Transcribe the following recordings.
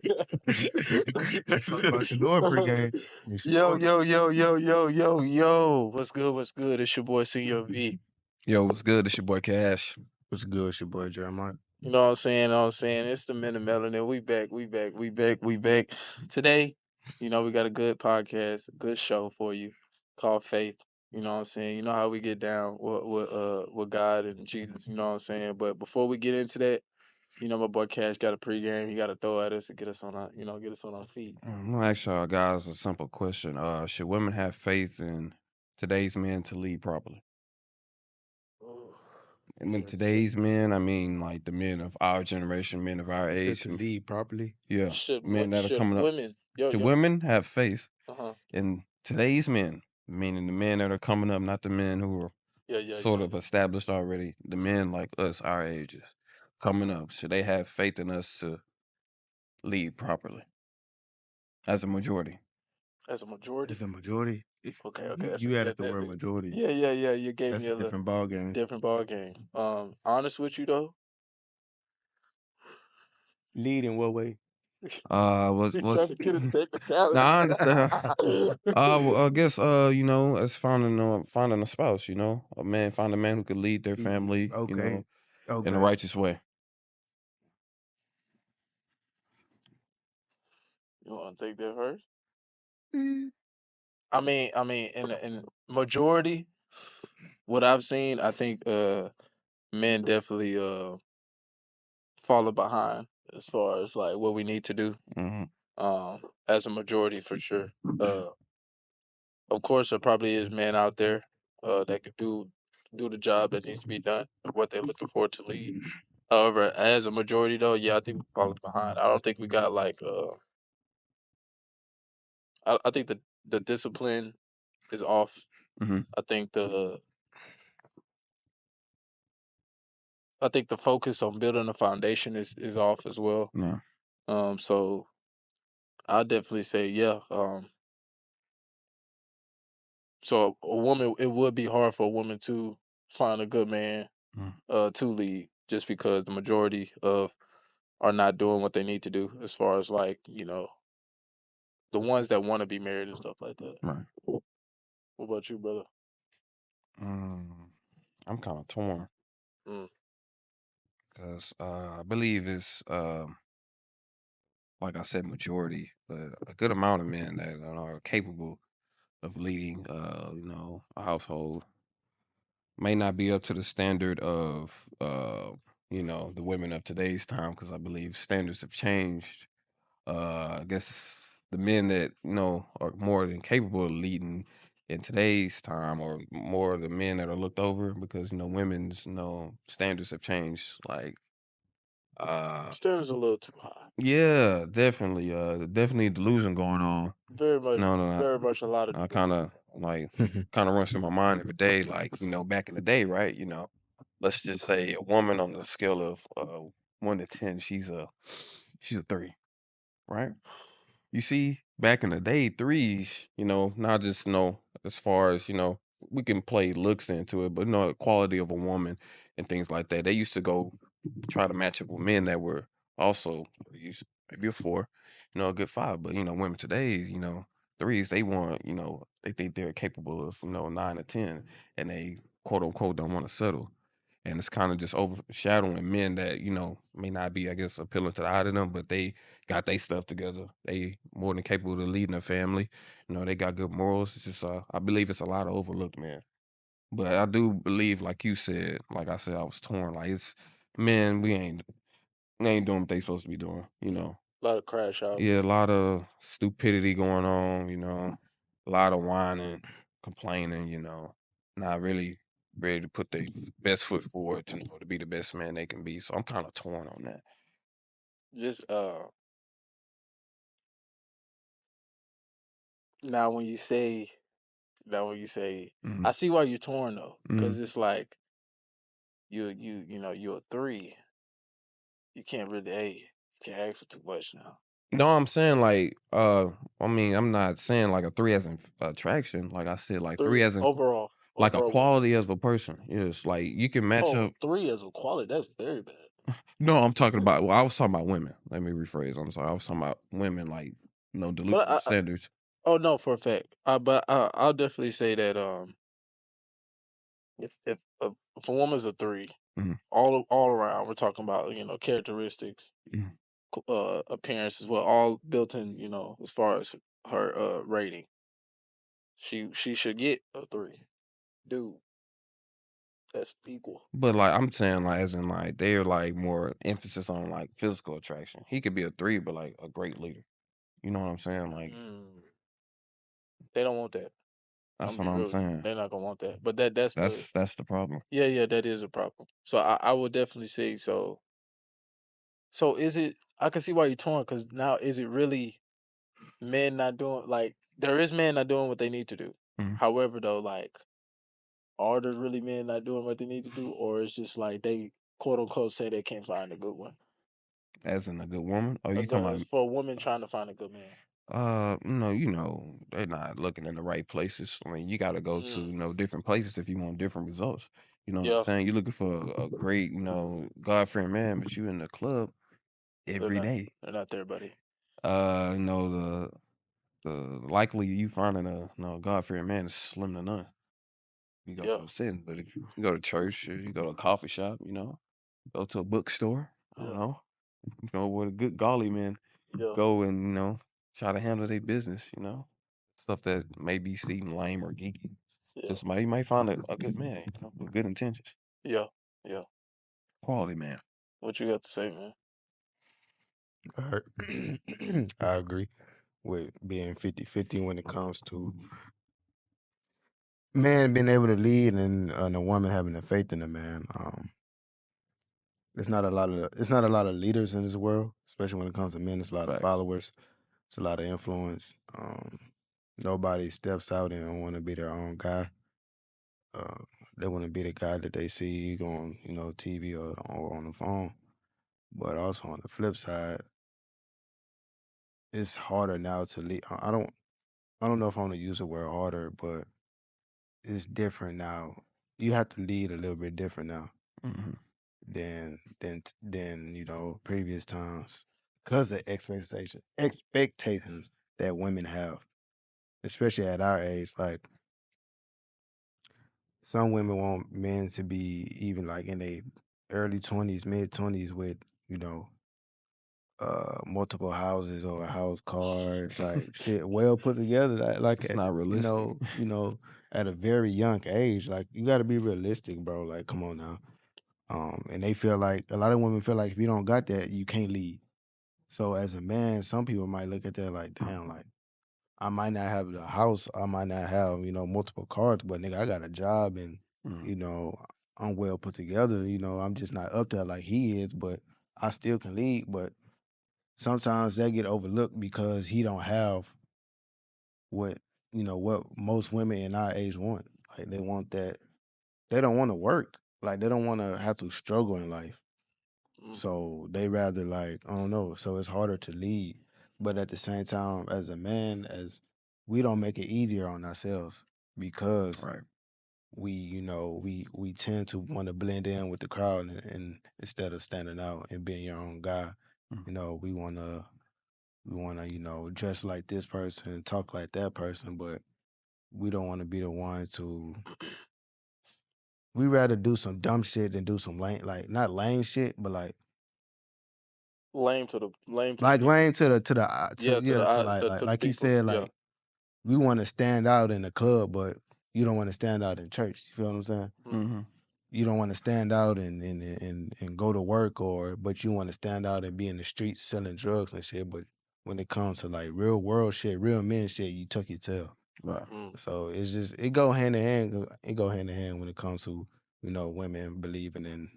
Talk about Shador pregame. Yo. What's good? What's good? It's your boy Senior V. Yo, what's good? It's your boy Cash. What's good? It's your boy Jeremiah. You know what I'm saying? It's the Men of Melanin. We back. Today, we got a good podcast, a good show for you called Faith. You know what I'm saying? You know how we get down with God and Jesus, you know what I'm saying? But before we get into that, my boy Cash got a pregame. He got to throw at us to get us on our feet. I'm gonna ask y'all guys a simple question. Should women have faith in today's men to lead properly? And in today's men, I mean like the men of our generation, men of our Said age. to lead properly. Yeah, Should men that are should coming up. women Should women have faith uh-huh. in today's men, meaning the men that are coming up, not the men who are sort of established already. The men like us, our ages, coming up. Should they have faith in us to lead properly as a majority? As a majority? As a majority. Okay. You added the word majority. Yeah. You gave That's me a different ball game. different ball game. Honest with you though. Lead in what way? What's trying to get a technicality. Nah, I understand. Well, I guess as finding a spouse, find a man who could lead their family, Okay. in a righteous way. You want to take that first? I mean, in majority, what I've seen, I think men definitely falling behind as far as like what we need to do. As a majority for sure. Of course, there probably is men out there that could do the job that needs to be done, what they're looking for to lead. However, as a majority though, yeah, I think we're falling behind. I don't think we got like I think the discipline is off. I think the focus on building a foundation is off as well. Yeah. So I definitely say yeah. So a woman, it would be hard for a woman to find a good man to lead, just because the majority of are not doing what they need to do as far as like the ones that want to be married and stuff like that. Right. What about you, brother? I'm kind of torn because I believe it's like I said, majority, but a good amount of men that are capable of leading, a household may not be up to the standard of, the women of today's time, because I believe standards have changed. I guess the men that, are more than capable of leading in today's time are more the men that are looked over because, women's, standards have changed. Like, standards a little too high. Yeah, definitely. Definitely delusion going on. Very much. No, very much a lot of. I kind of runs through my mind every day. Like, back in the day, right? Let's just say a woman on the scale of 1 to 10, she's a 3, right? You see, back in the day, threes, not just as far as we can play looks into it, but the quality of a woman and things like that. They used to go try to match up with men that were also threes, maybe a 4, a good 5. But women today, threes, they want, they think they're capable of 9 or 10, and they quote unquote don't want to settle. And it's kind of just overshadowing men that, may not be, I guess, appealing to the eye of them, but they got their stuff together. They more than capable of leading a family. They got good morals. It's just, I believe it's a lot of overlooked men. But I do believe, like you said, like I said, I was torn. Like, it's, men, we ain't doing what they supposed to be doing, A lot of crash out. Yeah, a lot of stupidity going on, a lot of whining, complaining, not really ready to put their best foot forward to be the best man they can be. So I'm kind of torn on that. Just now when you say, I see why you're torn though, because it's like you're a 3. You can't really, you can't ask for too much now. No, I'm saying like, I'm not saying like a 3 as in attraction. Like I said, like 3 as in overall, like a quality as a person. Yes, like you can match up. 3 as a quality, that's very bad. No, I'm talking about. Well, I was talking about women. Let me rephrase. I'm sorry. I was talking about women, like But delusional standards. oh no, for a fact. But I'll definitely say that if a woman's a 3, Mhm. all around, we're talking about characteristics, Mhm. appearance as well, all built in. As far as her rating, she should get a 3. Dude, that's equal. But like I'm saying, like as in like they're like more emphasis on like physical attraction. He could be a 3, but like a great leader. You know what I'm saying? Like They don't want that. I'm that's gonna what be I'm real with you. saying. They're not gonna want that. But that's the That's the problem. yeah, that is a problem. So I would definitely say so. So is it? I can see why you're torn because now is it really men not doing like there is men not doing what they need to do. Mhm. However, though, like are there really men not doing what they need to do, or it's just like they quote unquote say they can't find a good one? As in a good woman. Oh, you talking As about? for a woman trying to find a good man. No, they're not looking in the right places. I mean, you got to go to different places if you want different results. You know what I'm Yeah, saying? You're looking for a great, God-fearing man, but you in the club they're every not. day. They're not there, buddy. The likely you finding a God-fearing man is slim to none. You go Yeah, to a sin, but if you go to church or you go to a coffee shop, go to a bookstore. I don't yeah, know, where the good golly men yeah, go and try to handle their business. Stuff that may be seem lame or geeky. yeah, To somebody, you might find a good man, with good intentions, yeah, yeah. quality man. What you got to say, man? I agree with being 50-50 when it comes to man being able to lead and a woman having the faith in the man. It's not a lot of leaders in this world, especially when it comes to men. It's a lot of Facts. followers. It's a lot of influence. Nobody steps out and want to be their own guy. They want to be the guy that they see on TV or on the phone. But also on the flip side, it's harder now to lead. I don't know if I want to use the word harder, but it's different now. You have to lead a little bit different now Hmm. than previous times because of expectations that women have, especially at our age. Like some women want men to be even like in their early 20s, mid 20s with you know multiple houses or a house, cars, like shit well put together. Like It's at, not realistic. at a very young age. Like you got to be realistic, bro. Like come on now. And they feel like a lot of women feel like if you don't got that, you can't lead. So as a man, some people might look at that like, damn, like I might not have the house, I might not have multiple cars, but nigga, I got a job and Mhm. you know I'm well put together. I'm just not up there like he is, but I still can lead. But sometimes they get overlooked because he don't have what what most women in our age want. Like they want that. They don't want to work. Like they don't want to have to struggle in life. So they rather like I don't know. So it's harder to lead. But at the same time, as a man, as we don't make it easier on ourselves because Right. we tend to want to blend in with the crowd and instead of standing out and being your own guy, Mhm. we wanna dress like this person, talk like that person, but we don't want to be the one to. We rather do some dumb shit than do some lame, like not lame shit, but Lame to the people. lame to Yeah, to the to the like he people. said, Yeah. like we want to stand out in the club, but you don't want to stand out in church. You feel what I'm saying? Mm-hmm. You don't want to stand out and go to work, but you want to stand out and be in the streets selling drugs and shit. But when it comes to like real world shit, real men shit, you tuck your tail. Right. So it's just it go hand in hand. It go hand in hand when it comes to women believing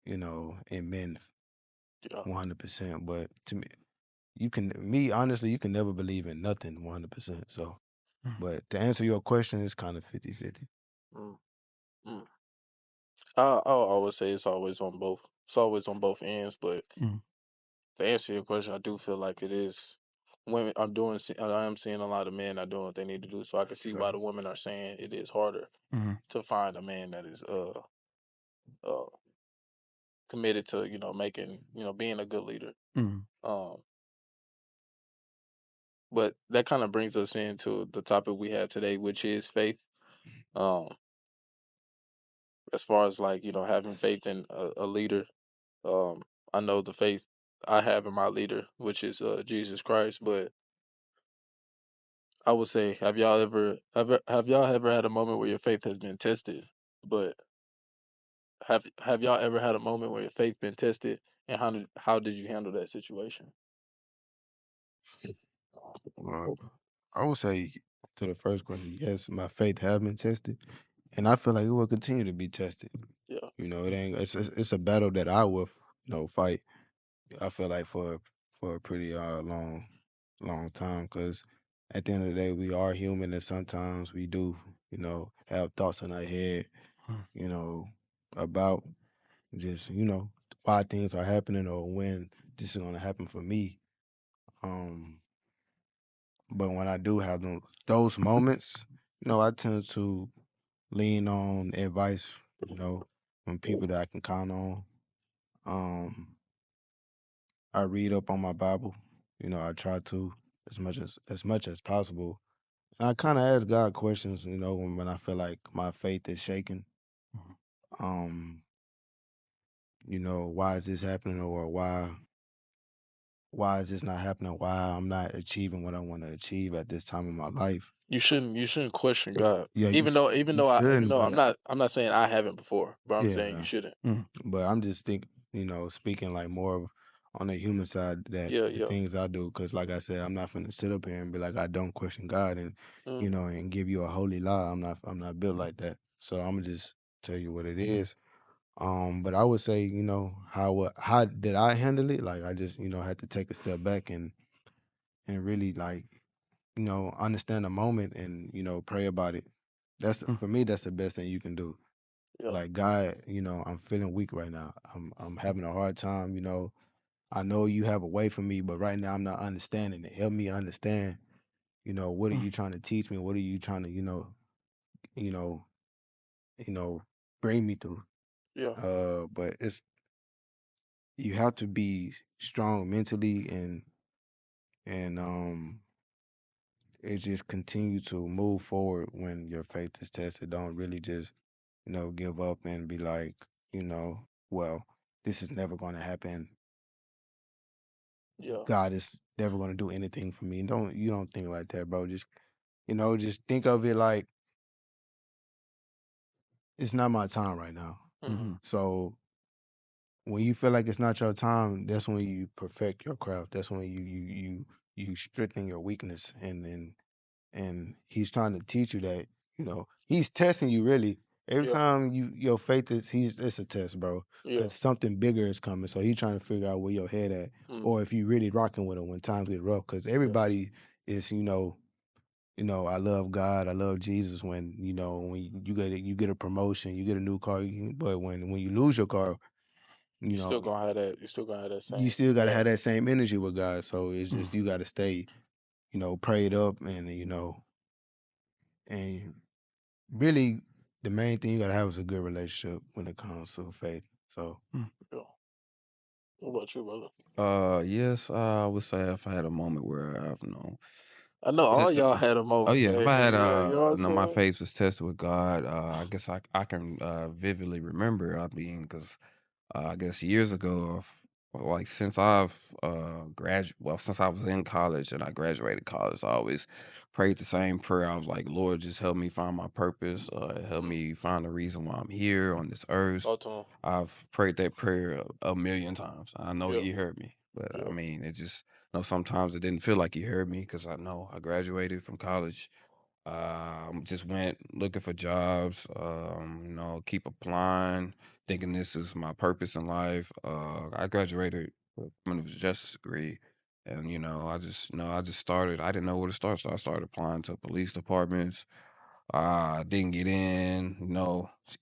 in men Yeah. 100%. But to me, honestly, you can never believe in nothing 100%. So, Mhm. but to answer your question, it's kind of 50-50. Mm. Mm. I'll always say it's always on both. It's always on both ends. But Mhm. to answer your question, I do feel like it is women. I am seeing a lot of men not doing what they need to do. So I can see why the Facts. women are saying it is harder Mhm. to find a man that is uh committed to, you know, making, you know, being a good leader. Mhm. Um, but that kind of brings us into the topic we have today, which is faith. Um, as far as like, you know, having faith in a leader, um, I know the faith I have in my leader, which is Jesus Christ. But I would say, have y'all ever had a moment where your faith has been tested? But have y'all ever had a moment where your faith been tested, and how did you handle that situation? Uh, I would say to the first question, yes, my faith has been tested, and I feel like it will continue to be tested. Yeah, You know, it ain't. It's a battle that I will, fight. I feel like for a pretty long time, because at the end of the day, we are human, and sometimes we do, have thoughts in our head, Mm. you know, about just why things are happening or when this is going to happen for me. Um, but when I do have those moments, I tend to lean on advice, from people that I can count on. Um, I read up on my Bible. I try to as much as possible. And I kind of ask God questions, when I feel like my faith is shaken. Mhm. Um, why is this happening, or why is this not happening? Why I'm not achieving what I want to achieve at this time in my life? you shouldn't question God, Yeah, even though even you though I even shouldn't, though but I'm not saying I haven't before, but I'm saying you yeah, shouldn't. Mm. but I'm just speaking like more of on the human side, that Yeah, the yeah. things I do, because like I said, I'm not gonna sit up here and be like I don't question God, and Mm, and give you a holy lie. I'm not built like that. So I'm gonna just tell you what it is. But I would say, how did I handle it? Like I just, had to take a step back and really, like, understand the moment, and pray about it. That's Mm. for me. That's the best thing you can do. yeah, Like, God, I'm feeling weak right now. I'm having a hard time. I know you have a way for me, but right now I'm not understanding it. Help me understand. What are Mm. you trying to teach me? What are you trying to, you know, you know, bring me through? yeah, But you have to be strong mentally, and it just continue to move forward when your faith is tested. Don't really just, give up and be like, well, this is never going to happen. yeah, God is never going to do anything for me. You don't think like that, bro. Just think of it like it's not my time right now. hmm Mhm. So when you feel like it's not your time, that's when you perfect your craft. That's when you strengthen your weakness, and he's trying to teach you that, he's testing you really. Every yeah, time your faith it's a test, bro, yeah, because something bigger is coming. So he's trying to figure out where your head at, mm, or if you really rocking with him when times get rough. Because yeah. everybody is, I love God, I love Jesus. When you get a promotion, you get a new car, but when you lose your car, you You still know gonna have that. You still gonna have that you same. still got to Yeah, have that same energy with God. So it's Mm. just you got to stay, prayed up, and really, the main thing you gotta have is a good relationship when it comes to faith. So Mm. yeah. What about you, brother? Yes, I would say if I had a moment where I've I know all tested. y'all had a Oh moment, yeah, if man. I had Yeah, you know what I'm my saying? faith was tested with God, I guess I can vividly remember. I mean, because I guess years ago, like since I've since I was in college and I graduated college, I always prayed the same prayer. I was like, Lord, just help me find my purpose. Help Mm, me find the reason why I'm here on this earth. talk to him. I've prayed that prayer a million times. I know Yeah, He heard me, but I yeah, mean, it just sometimes it didn't feel like He heard me because I know I graduated from college. Just went looking for jobs, keep applying, thinking this is my purpose in life. I graduated with a criminal justice degree. And, I just started, I didn't know where to start. So I started applying to police departments. Didn't get in,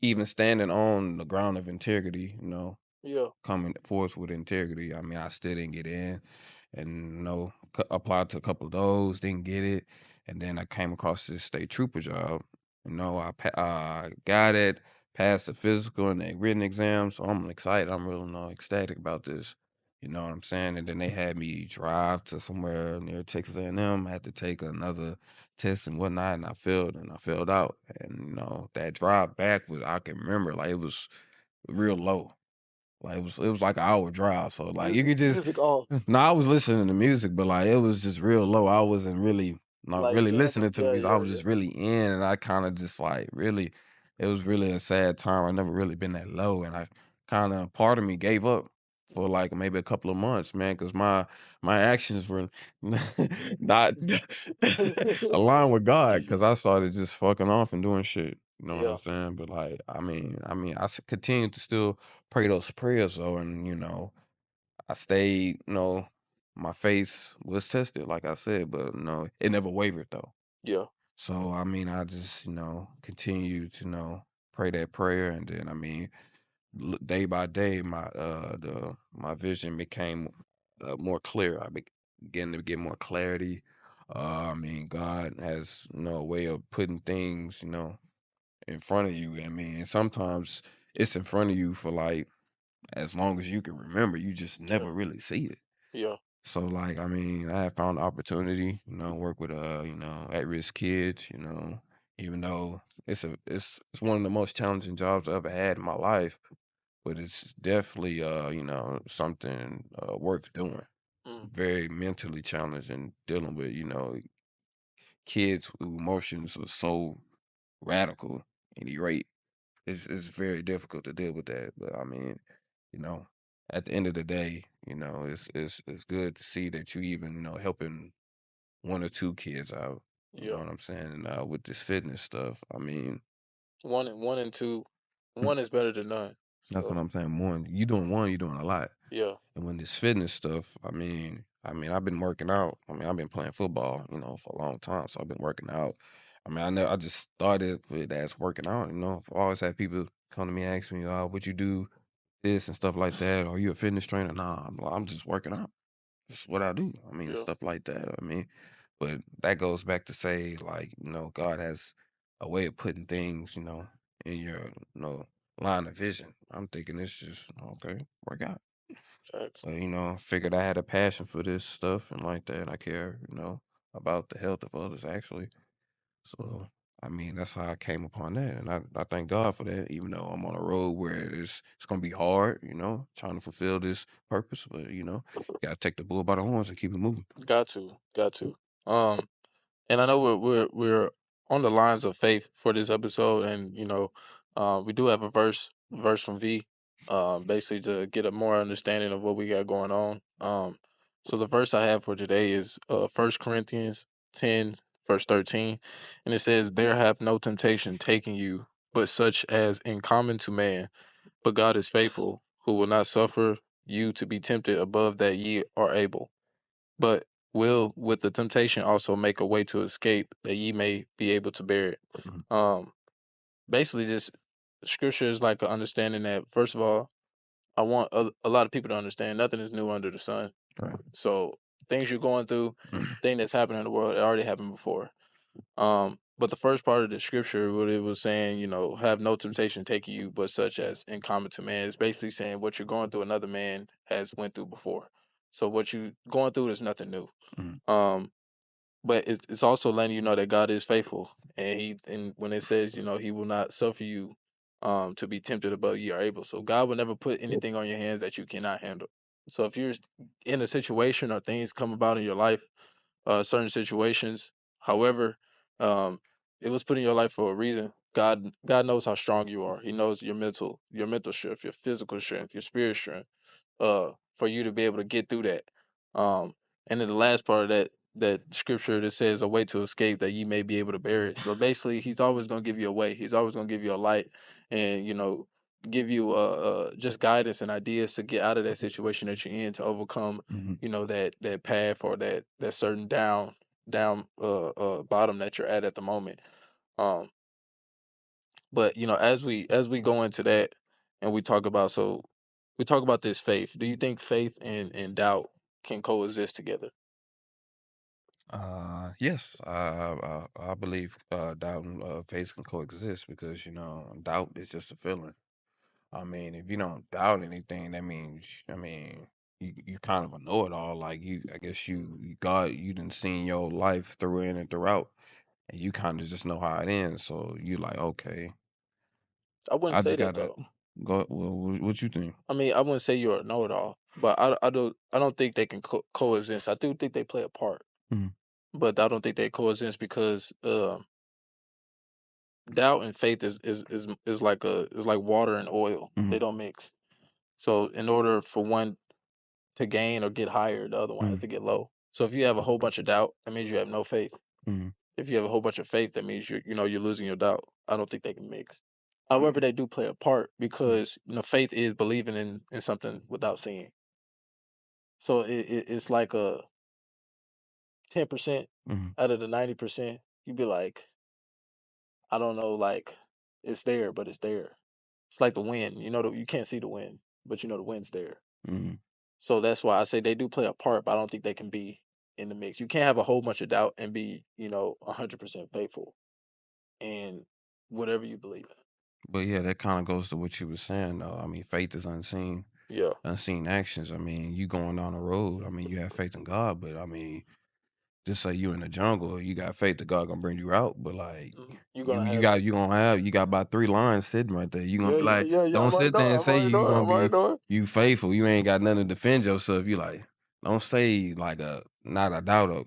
even standing on the ground of integrity, yeah. coming forth with integrity. I mean, I still didn't get in, and applied to a couple of those, didn't get it, and then I came across this state trooper job. I got it, passed the physical and the written exam, so I'm excited. I'm really ecstatic about this. You know what I'm saying? And then they had me drive to somewhere near Texas A&M. I had to take another test and whatnot, and I failed, and I failed out. And that drive back was, I can remember, like, it was real low. Like it was like an hour drive. So like you Music, could just music off, no, I was listening to music, but like it was just real low. I wasn't really not like really jamming. listening to the Yeah, music. I yeah, was yeah, just really in, and I kind of just like really, it was really a sad time. I never really been that low, and I kind of part of me gave up for like maybe a couple of months, man, because my actions were not aligned with God. Because I started just fucking off and doing shit. You know what yeah, I'm saying? But like, continue to still pray those prayers though, and I stayed, my face was tested, like I said, but it never wavered though. yeah, So I just, continue to pray that prayer, and then day by day, my vision became more clear. Began to get more clarity. God has a way of putting things, in front of you. And sometimes it's in front of you for like as long as you can remember, you just yeah, never really see it. yeah, So like, I have found the opportunity, work with at-risk kids, even though it's one of the most challenging jobs I ever had in my life, but it's definitely something worth doing. mm, Very mentally challenging dealing with, kids whose emotions are so radical and irate. It's very difficult to deal with that. But you know, at the end of the day, it's good to see that you even, helping one or two kids out. You know yeah. what I'm saying? And with this fitness stuff, One and two, mm, one is better than none. that's what So I'm saying. One, you're doing a lot. yeah, And when this fitness stuff, I've been working out. I've been playing football, for a long time. So I've been working out. I just started with as working out, I always had people come to me, ask me, what you do this and stuff like that. Are you a fitness trainer? Nah, I'm just working out. It's what I do. yeah, Stuff like that. But that goes back to say, like, God has a way of putting things, in your, line of vision. I'm thinking it's just okay, work out. facts. But figured I had a passion for this stuff and like that. I care, about the health of others actually. So that's how I came upon that, and I thank God for that. Even though I'm on a road where it's gonna be hard, trying to fulfill this purpose, but gotta take the bull by the horns and keep it moving. Got to, got to. Um, and I know we're on the lines of faith for this episode, and we do have a verse from V, basically to get a more understanding of what we got going on. So the verse I have for today is 1 Corinthians 10, verse 13, and it says, "There have no temptation taken you, but such as in common to man. But God is faithful, who will not suffer you to be tempted above that ye are able, but will with the temptation also make a way to escape, that ye may be able to bear it." Mhm. Um, basically, this scripture is like an understanding that, first of all, I want a lot of people to understand nothing is new under the sun. Right. So things you're going through, thing that's happening in the world, it already happened before. But the first part of the scripture, what it was saying, have no temptation taking you, but such as in common to man, is basically saying what you're going through, another man has went through before. So what you going through is nothing new. Mhm. Um, but it's also letting you know that God is faithful, and when it says, He will not suffer you, to be tempted above you are able. So God will never put anything on your hands that you cannot handle. So if you're in a situation or things come about in your life, certain situations, however, um, it was put in your life for a reason. God knows how strong you are. He knows your mental strength, your physical strength, your spirit strength, for you to be able to get through that. Um, and then the last part of that scripture that says, "A way to escape, that ye may be able to bear it." So basically, He's always going to give you a way. He's always going to give you a light, and give you just guidance and ideas to get out of that situation that you're in, to overcome Mhm. that path, or that certain down bottom that you're at the moment. Um, but as we go into that, and we talk about this faith. Do you think faith and doubt can coexist together? Yes, I believe doubt and faith can coexist because doubt is just a feeling. I mean, if you don't doubt anything, that means you kind of a know it all. Like I guess God, you done seen your life through in and throughout, and you kind of just know how it ends. So you like, okay, I wouldn't I say just that gotta though. go. Well, what you think? I mean, I wouldn't say you're a know-it-all, but I don't think they can coexist. I do think they play a part, Mhm, but I don't think they coexist because doubt and faith is like water and oil. They mhm, don't mix. So in order for one to gain or get higher, the other one has mhm, to get low. So if you have a whole bunch of doubt, that means you have no faith. mhm. If you have a whole bunch of faith, that means you're losing your doubt. I don't think they can mix. However, they do play a part because faith is believing in something without seeing. So it's like a 10% Mhm. out of the 90%. You'd be like, I don't know, like it's there, but it's there. It's like the wind. You can't see the wind, but the wind's there. Mhm. So that's why I say they do play a part, but I don't think they can be in the mix. You can't have a whole bunch of doubt and be 100% faithful in whatever you believe in. But yeah, that kind of goes to what you were saying, though. I mean, faith is unseen, Yeah. unseen actions. I mean, you going down the road. I mean, you have faith in God, but I mean, just say you in the jungle, you got faith that God gonna bring you out. But like, You're you gonna you have got you got about 3 lines sitting right there. You gonna yeah, be yeah, like, yeah, yeah. don't I'm already sit there knowing. and I'm say already you knowing. gonna I'm already be knowing. you faithful. You ain't got nothing to defend yourself. You like, don't say like not a doubt of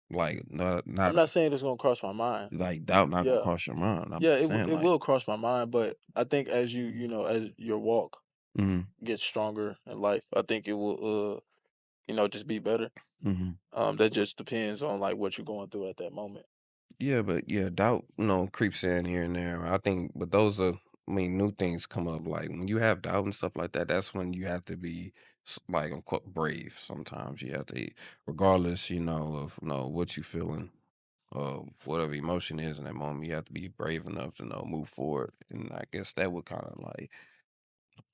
like I'm not not saying it's gonna cross my mind. like doubt not gonna Yeah, cross your mind. I'm yeah. just It saying it like, will cross my mind, but I think as as your walk mm-hmm, gets stronger in life, I think it will just be better. mm-hmm. That just depends on like what you're going through at that moment. Yeah, but yeah, doubt, creeps in here and there. I think, but those are, I mean, new things come up. Like when you have doubt and stuff like that, that's when you have to be like, unquote, brave. Sometimes you have to, regardless, of what you feeling, whatever emotion is in that moment, you have to be brave enough to move forward. And I guess that would kind of like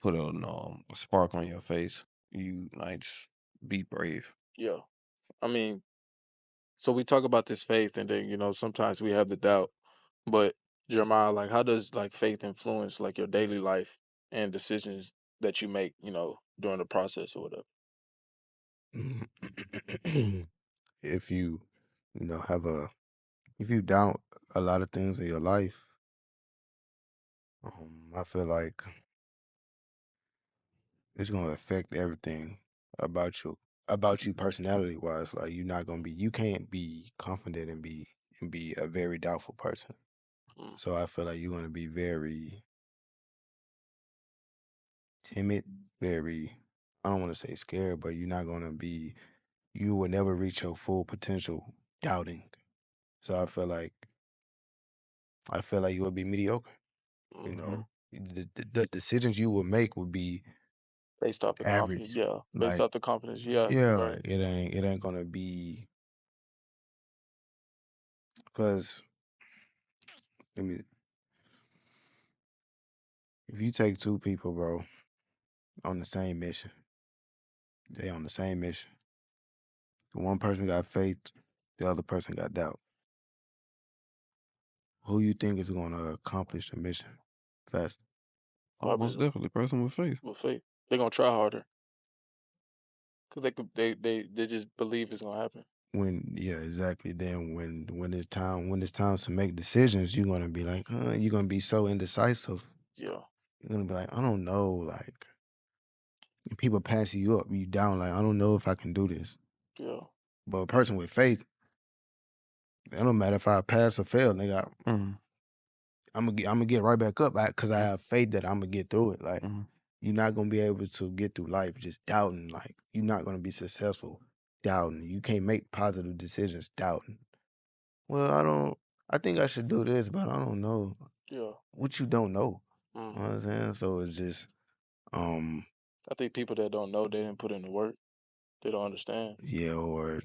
put a spark on your face. You like just be brave. Yeah. I mean, so we talk about this faith, and then sometimes we have the doubt. But Jeremiah, like, how does like faith influence like your daily life and decisions that you make, during the process or whatever? If you, you know, have a if you doubt a lot of things in your life, I feel like it's gonna affect everything about you personality wise. Like you can't be confident and be a very doubtful person. Mm, So I feel like you're gonna be very timid, very I don't want to say scared, but you will never reach your full potential doubting. So I feel like you will be mediocre. You mm-hmm. know, the decisions you will make would be Based off the confidence, average. yeah. Based Like off the confidence, yeah. yeah, Right. like it ain't gonna be because I mean if you take two people, bro, on the same mission, they on the same mission. One person got faith, the other person got doubt. Who you think is gonna accomplish the mission faster? Oh, Probably most definitely, person with faith. with faith. They're gonna try harder because they just believe it's gonna happen. When yeah, exactly. Then when it's time to make decisions, you're gonna be like, you're gonna be so indecisive. Yeah, You're gonna be like, I don't know, like and people pass you up, you down, like I don't know if I can do this. yeah, But a person with faith, it don't matter if I pass or fail, nigga. Mm-hmm, I'm gonna get right back up because I have faith that I'm gonna get through it. Like mm-hmm. you're not gonna be able to get through life just doubting. Like you're not gonna be successful doubting. You can't make positive decisions doubting. Well, I don't. I think I should do this, but I don't know yeah. what you don't know. You know Hmm. what I'm saying? So it's just, um, I think people that don't know, they didn't put in the work. They don't understand. yeah, or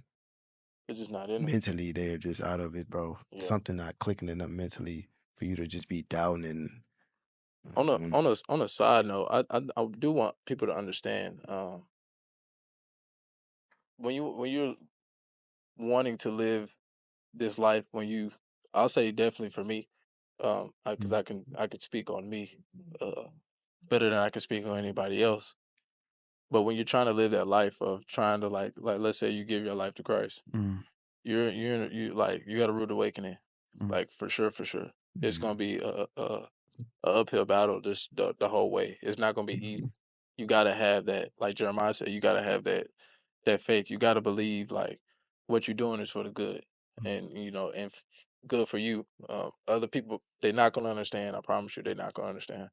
It's just not in them. mentally they're just out of it, bro. Yeah. Something not clicking enough mentally for you to just be doubting and. On a side note, I do want people to understand. When you're wanting to live this life when you, I'll say definitely for me, because Mm, I could speak on me, better than I can speak on anybody else. But when you're trying to live that life of trying to like let's say you give your life to Christ, mm, you like you got a rude awakening, mm, like for sure, for sure. It's mm, gonna be a uphill battle just the whole way. It's not gonna be easy. You gotta have that, like Jeremiah said, you gotta have that faith. You gotta believe like what you're doing is for the good, and good for you. Other people they're not gonna understand. I promise you, they're not gonna understand.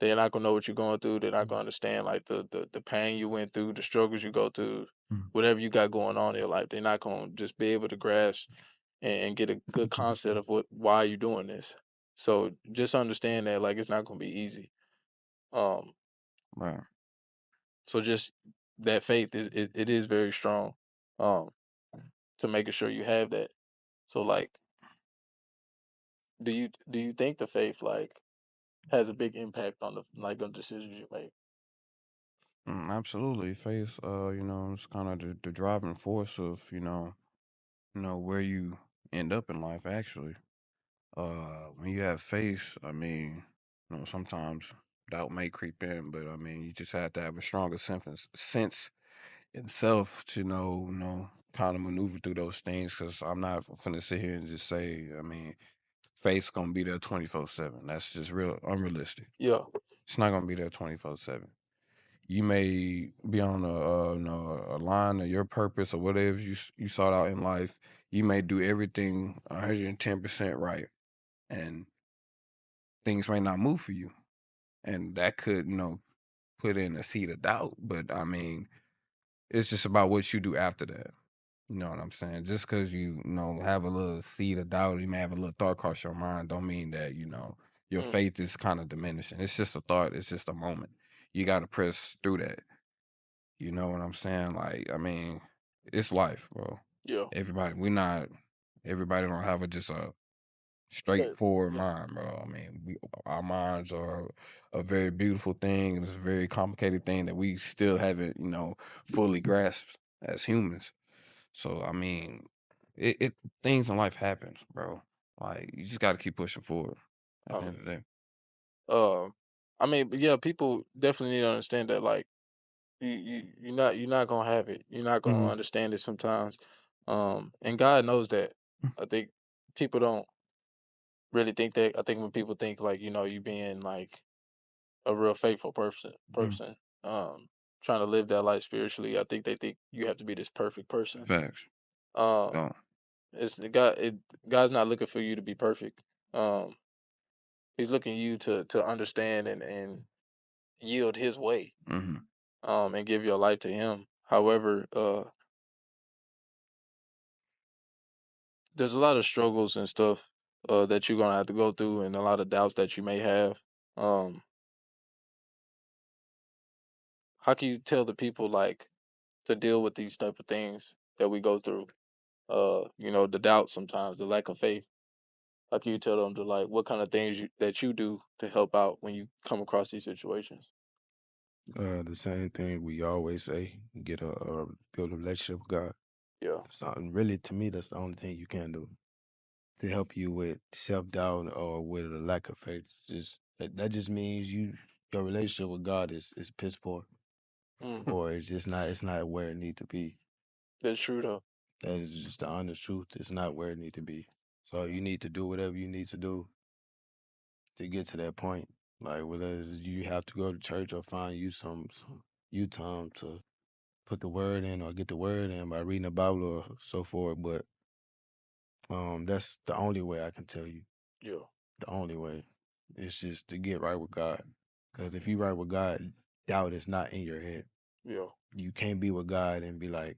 They're not gonna know what you're going through. They're not gonna understand like the pain you went through, the struggles you go through, mm. whatever you got going on in your life. They're not gonna just be able to grasp and get a good concept of why you're doing this. So just understand that like it's not gonna be easy. Um, Right. so just that faith it is very strong. Um, to making sure you have that. So like, do you think the faith like has a big impact on the like on decisions you make? Absolutely. Faith, it's kind of the driving force of, where you end up in life actually. When you have faith, I mean, sometimes doubt may creep in, but I mean, you just have to have a stronger sense itself to kind of maneuver through those things. Because I'm not finna sit here and just say, I mean, faith's gonna be there 24/7. That's just real unrealistic. Yeah. It's not gonna be there 24/7. You may be on a line of your purpose or whatever you sought out in life. You may do everything 110% right, and things may not move for you, and that could put in a seed of doubt. But I mean, it's just about what you do after that. You know what I'm saying? Just because have a little seed of doubt, you may have a little thought cross your mind, don't mean that your Mm, faith is kind of diminishing. It's just a thought. It's just a moment. You got to press through that. You know what I'm saying? Like, I mean, it's life, bro. yeah. Everybody, everybody don't have just a Yeah. straightforward Yeah. mind, bro. I mean, our minds are a very beautiful thing, and it's a very complicated thing that we still haven't, fully grasped as humans. So, I mean, it things in life happens, bro. Like, you just got to keep pushing forward at the Um. end of the day. Um. I mean, but yeah, people definitely need to understand that like you're not gonna have it. You're not gonna Hmm. understand it sometimes. And God knows that. I think people don't really think that. I think when people think like you being like a real faithful person, um, trying to live that life spiritually, I think they think you have to be this perfect person. Facts. Um, Don't. it's the God. God's not looking for you to be perfect. Um, he's looking you to understand and yield His way. Hmm. And give your life to Him. However, there's a lot of struggles and stuff that you're gonna have to go through, and a lot of doubts that you may have. Um, how can you tell the people like to deal with these type of things that we go through? The doubt sometimes, the lack of faith. How can you tell them to like what kind of things that you do to help out when you come across these situations? the same thing we always say: get build a relationship with God. Yeah. That's not, really, to me, that's the only thing you can do to help you with self doubt or with a lack of faith. Just that just means your relationship with God is piss poor, Mm, or it's not where it need to be. that's true though. That is just the honest truth. It's not where it need to be. So you need to do whatever you need to do to get to that point. Like whether you have to go to church or find you some you time to put the word in or get the word in by reading the Bible or so forth. But that's the only way I can tell you. Yeah. The only way is just to get right with God. Because if you right with God, doubt is not in your head. Yeah. You can't be with God and be like,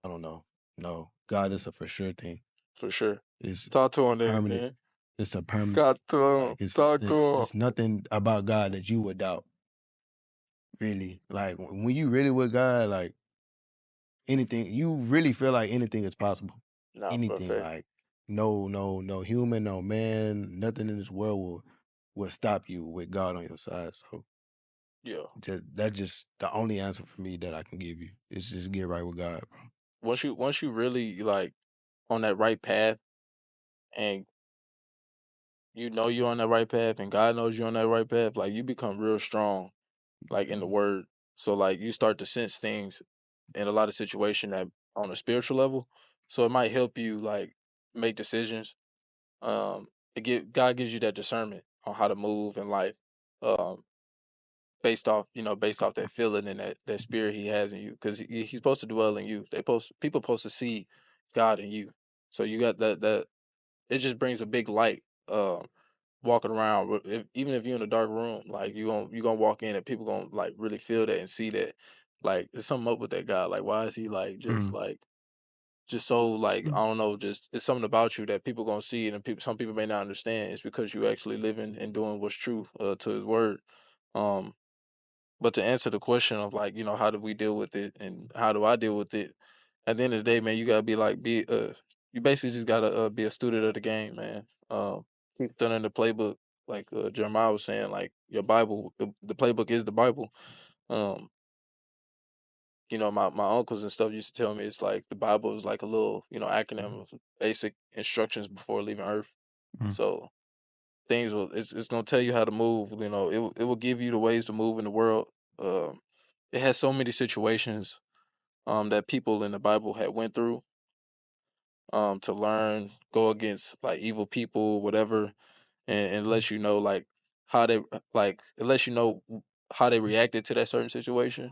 I don't know. No, God is a for sure thing. For sure. It's Talk to him then, permanent. man. It's a permanent. Talk to him. Like it's Talk to it, him. it's nothing about God that you would doubt. Really, like when you really with God, like anything, you really feel like anything is possible. Not for a Anything, fact. like no human, no man, nothing in this world will stop you with God on your side. So Yeah. that's just the only answer for me that I can give you. Is just get right with God, bro. Once you really like on that right path, and you know you're on that right path, and God knows you're on that right path, like you become real strong, like in the word. So like you start to sense things in a lot of situation that on a spiritual level. So it might help you like make decisions. God gives you that discernment on how to move in life. Um, based off that feeling and that spirit he has in you, because he's supposed to dwell in you. People supposed to see God in you. So you got that. It just brings a big light. Walking around, even if you're in a dark room, like you gonna walk in and people gonna like really feel that and see that. Like there's something up with that guy. Like why is he just so like I don't know, just it's something about you that people gonna see, and some people may not understand. It's because you actually living and doing what's true to his word. Um, but to answer the question of like, how do we deal with it and how do I deal with it? At the end of the day, man, you gotta you basically just gotta be a student of the game, man. Keep studying the playbook, like Jeremiah was saying, like your Bible, the playbook is the Bible. Um, my uncles and stuff used to tell me it's like the Bible is like a little, acronym of basic instructions before leaving Earth. Mm. So it's gonna tell you how to move. It will give you the ways to move in the world. Um, it has so many situations that people in the Bible had went through to learn, go against like evil people, whatever, and it lets you know like how they it lets you know how they reacted to that certain situation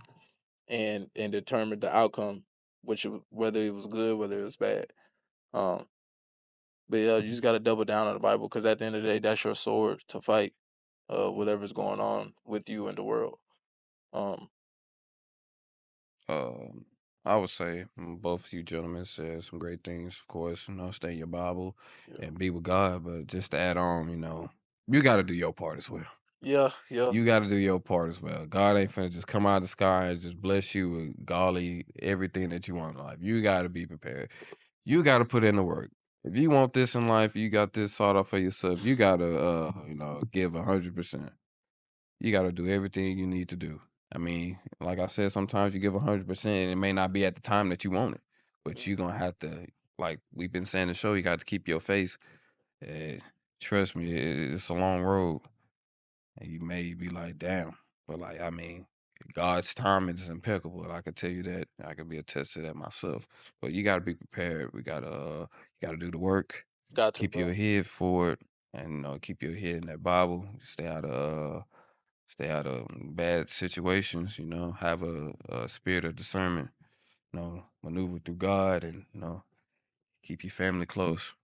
and determine the outcome, whether it was good, whether it was bad. Um, but yeah, you just got to double down on the Bible because at the end of the day, that's your sword to fight whatever's going on with you in the world. Um, Um, I would say both of you gentlemen said some great things. Of course, stay in your Bible yeah, and be with God. But just to add on, you got to do your part as well. yeah, yeah, You got to do your part as well. God ain't finna just come out of the sky and just bless you with golly everything that you want in life. You got to be prepared. You got to put in the work. If you want this in life, you got this sought out for yourself. You got to, give 100%. You got to do everything you need to do. I mean, like I said, sometimes you give 100%, and it may not be at the time that you want it, but you're gonna have to, like we've been saying, the show. You got to keep your face. And trust me, it's a long road, and you may be like, "Damn," but like I mean, God's timing is impeccable. I can tell you that. I can be attest to that myself. But you got to be prepared. You got to do the work. got to, Keep bro. your head forward, and keep your head in that Bible. Stay out of bad situations, have a spirit of discernment, maneuver through God and, keep your family close.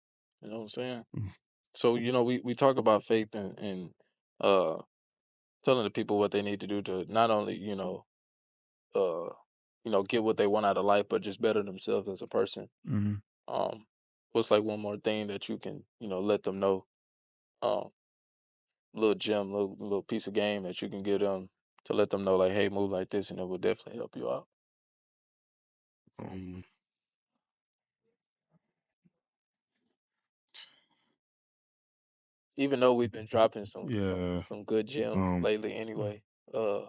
You know what I'm saying? Mm. So we talk about faith and uh telling the people what they need to do to not only uh get what they want out of life, but just better themselves as a person. Mhm. Um, what's like one more thing that you can let them know? Um, little gem, little piece of game that you can give them to let them know like, hey, move like this, and it will definitely help you out. Um, Even though we've been dropping yeah. some good gems Um, lately, anyway. Uh,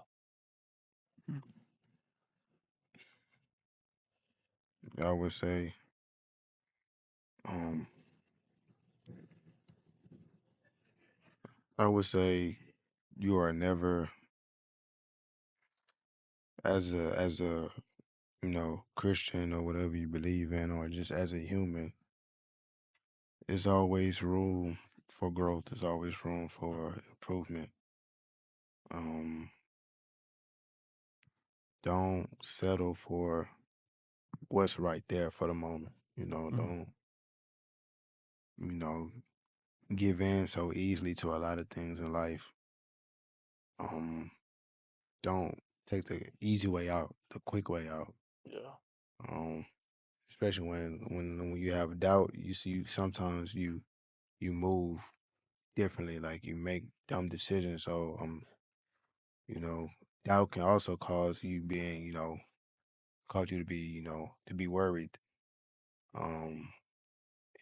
I would say, um, I would say, you are never as a Christian or whatever you believe in, or just as a human. There's always room for growth. There's always room for improvement. Um, don't settle for what's right there for the moment. Mm. Don't you know give in so easily to a lot of things in life. Um, don't take the easy way out, the quick way out. yeah, Um, especially when you have doubt, you see sometimes you move differently, like you make dumb decisions. So you know, doubt can also cause you being, cause you to be, to be worried. Um,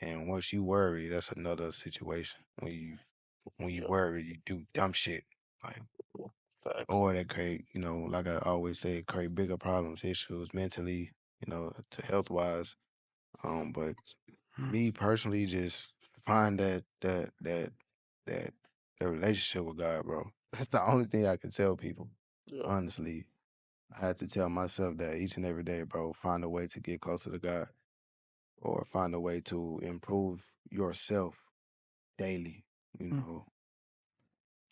and once you worry, that's another situation. When you yeah, worry, you do dumb shit. Like, facts. or that create, like I always say, create bigger problems, issues mentally, to health wise. But Me personally, just find that the relationship with God, bro. That's the only thing I can tell people. Yeah. Honestly, I had to tell myself that each and every day, bro. Find a way to get closer to God, or find a way to improve yourself daily. You know,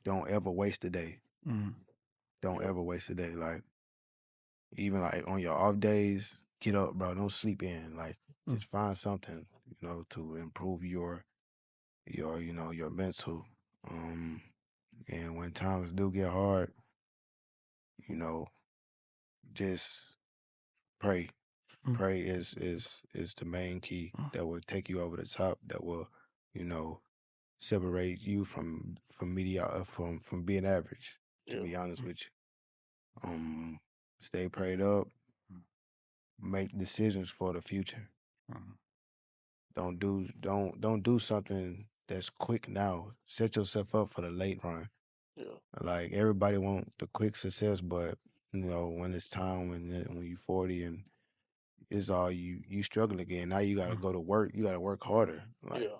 don't ever waste a day. Don't Yeah. ever waste a day. Like even like on your off days, get up, bro. Don't sleep in. Like just find something, to improve your mental. Um, and when times do get hard, you know, just pray. Pray is the main key that will take you over the top. That will, you know, separate you from from being average. To Yeah. be honest with you, stay prayed up. Make decisions for the future. Don't do something that's quick now. Set yourself up for the late run. Yeah. Like everybody want the quick success, but when it's time when you 40 and it's all you struggle again. Now you gotta go to work. You gotta work harder. Like Yeah.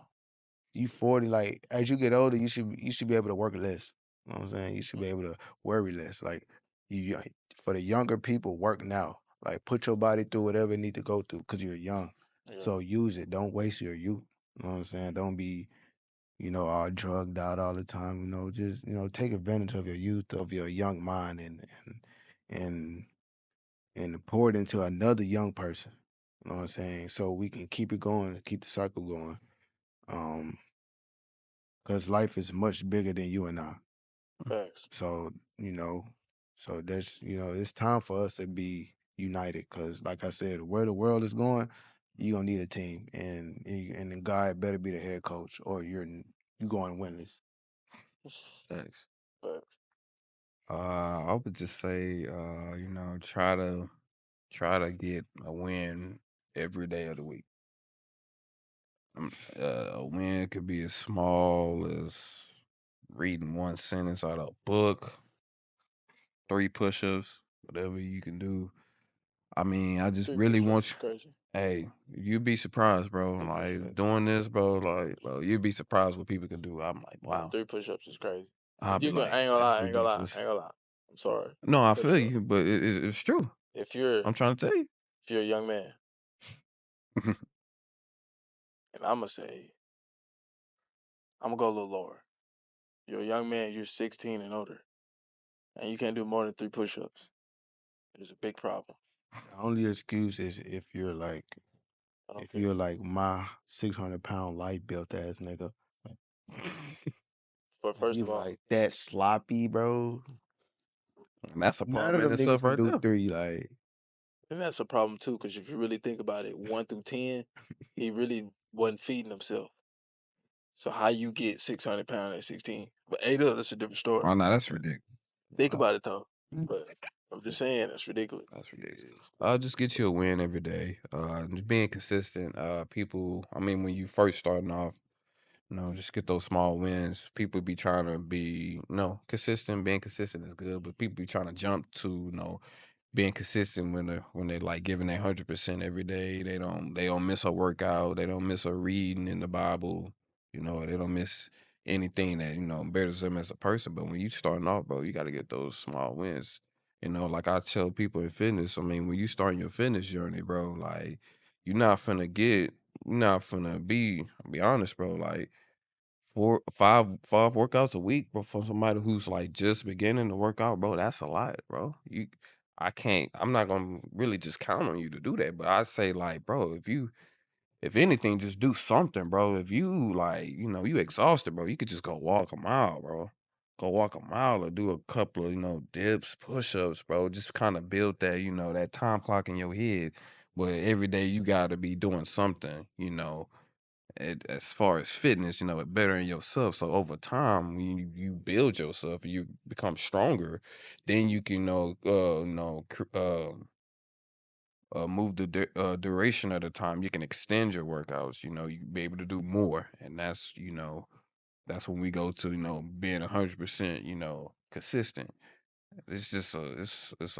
you 40, like as you get older, you should be able to work less. You know what I'm saying? You should be able to worry less. Like you for the younger people, work now. Like put your body through whatever it need to go through because you're young. Yeah. So use it. Don't waste your youth. You know what I'm saying? Don't be, all drugged out all the time. Just take advantage of your youth, of your young mind, and and pour it into another young person. You know what I'm saying? So we can keep it going, keep the cycle going. Um, because life is much bigger than you and I. Facts. So, that's, it's time for us to be united. Because, like I said, where the world is going, you're going to need a team. And the guy better be the head coach, or you going winless. Thanks. Facts. I would just say, try to get a win every day of the week. A win could be as small as reading one sentence out of a book, 3 push-ups, whatever you can do. I mean, I just 3 really push-ups want is you. crazy. Hey, you'd be surprised, bro. 3 Like push-ups. doing this, bro. Like, bro, you'd be surprised what people can do. I'm like, Man, wow. 3 push-ups is crazy. I'll If be you can, like, I ain't gonna that's lie, I ain't gonna lie, ridiculous. I ain't gonna lie. I'm sorry. No, I Cut feel you off. you, but it's true. If you're I'm trying to tell you. if you're a young man, and I'm gonna say, I'm gonna go a little lower. You're a young man, you're 16 and older, and you can't do more than 3 push-ups. There's a big problem. The only excuse is I don't if care. you're like my 600-pound light built ass nigga. But And first you of all, like that sloppy, bro. And that's a None of problem in them niggas itself can right do there. 3. Like, and that's a problem too, because if you really think about it, 1 through 10, he really wasn't feeding himself. So how you get 600 pounds at 16? But hey, look, that's a different story. Oh no, that's ridiculous. Think about it though. But I'm just saying, that's ridiculous. That's ridiculous. Just get you a win every day. Just being consistent. People. I mean, when you first starting off, just get those small wins. People be trying to be, consistent. Being consistent is good, but people be trying to jump to, being consistent when they like giving 100% every day. They don't miss a workout. They don't miss a reading in the Bible. They don't miss anything that betters them as a person. But when you starting off, bro, you got to get those small wins. Like I tell people in fitness. I mean, when you starting your fitness journey, bro, like you're not finna be. I'll be honest, bro. Like five workouts a week, but for somebody who's like just beginning to work out, bro, that's a lot, bro. I'm not gonna really just count on you to do that, but I say like, bro, if anything, just do something, bro. If you like, you exhausted, bro, you could just go walk a mile, bro. Go walk a mile or do a couple of, dips, push-ups, bro. Just kind of build that, that time clock in your head. But every day you gotta be doing something, as far as fitness, bettering yourself. So over time, when you build yourself, you become stronger, then you can, move the duration of the time. You can extend your workouts. You can be able to do more, and that's when we go to being 100%, consistent. It's just it's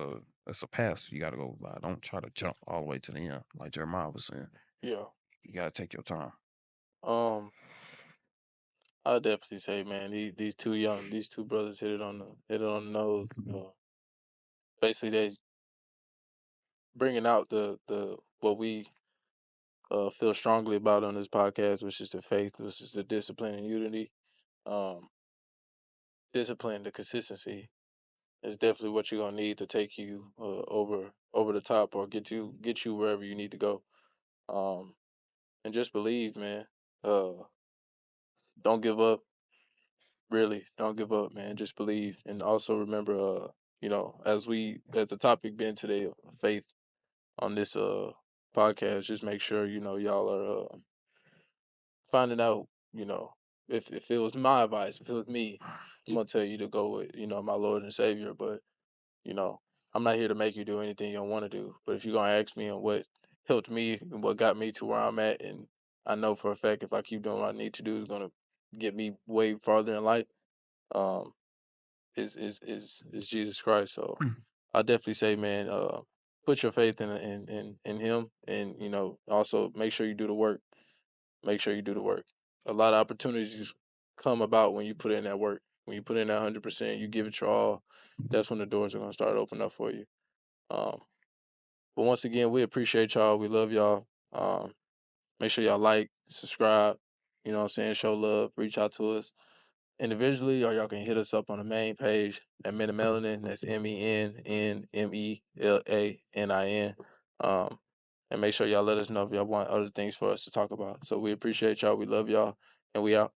a path you got to go by. Don't try to jump all the way to the end, like Jeremiah was saying. Yeah. you gotta take your time. Um, I definitely say, man, these two brothers hit it on the nose. Basically, they bringing out the what we feel strongly about on this podcast, which is the faith, which is the discipline and unity. Um, Discipline, the consistency is definitely what you're gonna need to take you over the top or get you wherever you need to go. Um, and just believe, man. Don't give up. Really, don't give up, man. Just believe, and also remember, as the topic been today, faith on this podcast. Just make sure y'all are finding out. If it was my advice, if it was me, I'm gonna tell you to go with my Lord and Savior. But you know, I'm not here to make you do anything you don't want to do. But if you're gonna ask me on what helped me and what got me to where I'm at, and I know for a fact if I keep doing what I need to do, is gonna get me way farther in life. Um, is Jesus Christ. So I definitely say, man, put your faith in Him, and also make sure you do the work. Make sure you do the work. A lot of opportunities come about when you put in that work. When you put in that 100%, you give it your all. That's when the doors are gonna start opening up for you. Um, but once again, we appreciate y'all. We love y'all. Make sure y'all like, subscribe. You know what I'm saying? Show love. Reach out to us individually, or y'all can hit us up on the main page at Men of Melanin. That's MENNMELANIN. And make sure y'all let us know if y'all want other things for us to talk about. So we appreciate y'all. We love y'all. And we out.